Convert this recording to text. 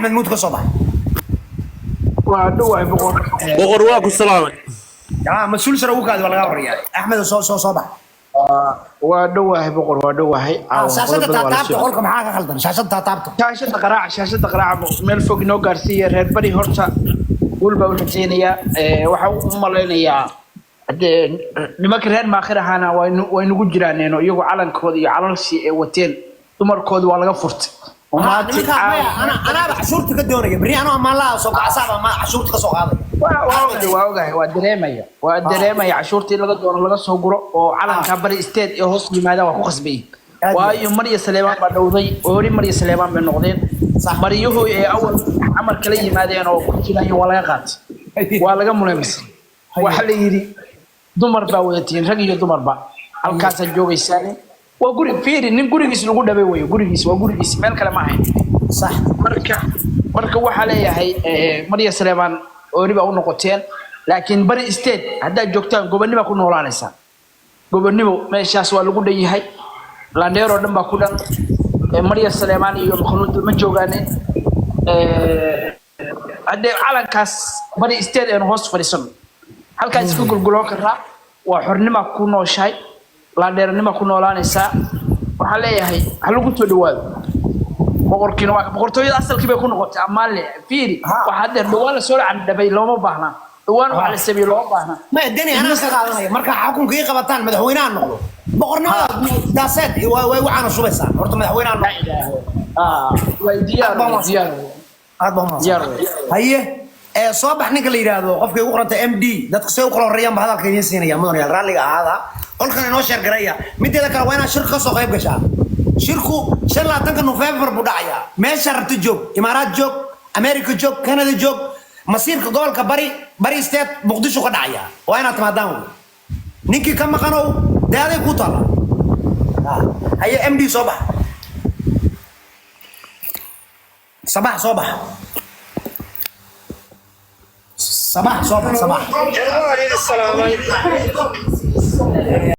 احمد مود كصبح وادو بقر بقر واكو السلام يا مسؤول سروك هذا ولا غير احمد صبح وادو بقر وادو هي شاشة تاتابت قولكم حاجة خلدنا شاشة تاتابت شاشة قراع meel fog noo gaarsiiyay reer bari horta walba u xiseenaya waxa uu maleynayaa nimanka reer maakhir ahana way nagu jiraaneeno iyagu calankooda iyo calansi ee wateen dumarkooda waa laga furtay انا عشورتك الدوريه بري انا ما لا سوق عصابه ما عشورتك سوق هذا waa dareemaya cashuurtii laga doono laga soo guro oo calanka bari state ee hoos yimaada waa ku qasbay waayo Mariya Saleeman baa dhawday oo Mariya Saleeman bay noqdeen Mariyahu ee awal amar kala yimaadeen oo ku jiraan waa laga qaatay waa laga muleemisay waxa la yiri dumar baa wadatiin rag iyo dumarba halkaas joogaysaan waa guri fiiri nin gurigiis lagu dhabay way gurigiis waa gurigiis meel kale ma ahayn صح marka waxa leeyahay Mariya Saleeman oo riba u noqoteen laakiin bari state hadda joogtaan gobonimo ku noolaanaysa gobonimo meeshaas waa lagu dhayahay Landeero dhan baa ku dhan Mariya Saleeman iyo Makhluud ma joogaan hadda calankaas bari state ee hoos fadhiisan halkaas isku gulguloon karaa waa xornimo ku nooshahay Landeernimo ku noolaanaysa waxa leeyahay hal ugu soo dhawaado boqorkiina waa boqortooyada asalkii bay ku noqotay amaale fiiri waxa hadda dhawaan la soo candabay looma baahna dhawaan waxa la sameeyay looma baahna ما ادني انا قادنaya marka xukunka ay qabataan madaxweynaha noqdo boqornimada daaseed way waxana subaysan horta madaxweynaha way diyaar aad baa haye soo bax ninka la yiraahdo qofka ugu qoranta MD dadka soo kala horeeyaan ba hadalka idin siinaya mudane raaliga ahaada qolkan inoo sheer garaya mideeda kale waa inaan shirka soo qayb gashaa shirku 15 November buu dhacayaa meesha rabto joog Imaaraad joog America joog Canada joog masiirka gobolka bari state Muqdisho ka dhacaya waa inaad timaadaan ninkii ka maqanow daaday ku taala haye MD soo bax صباح صباح صباح صباح صباح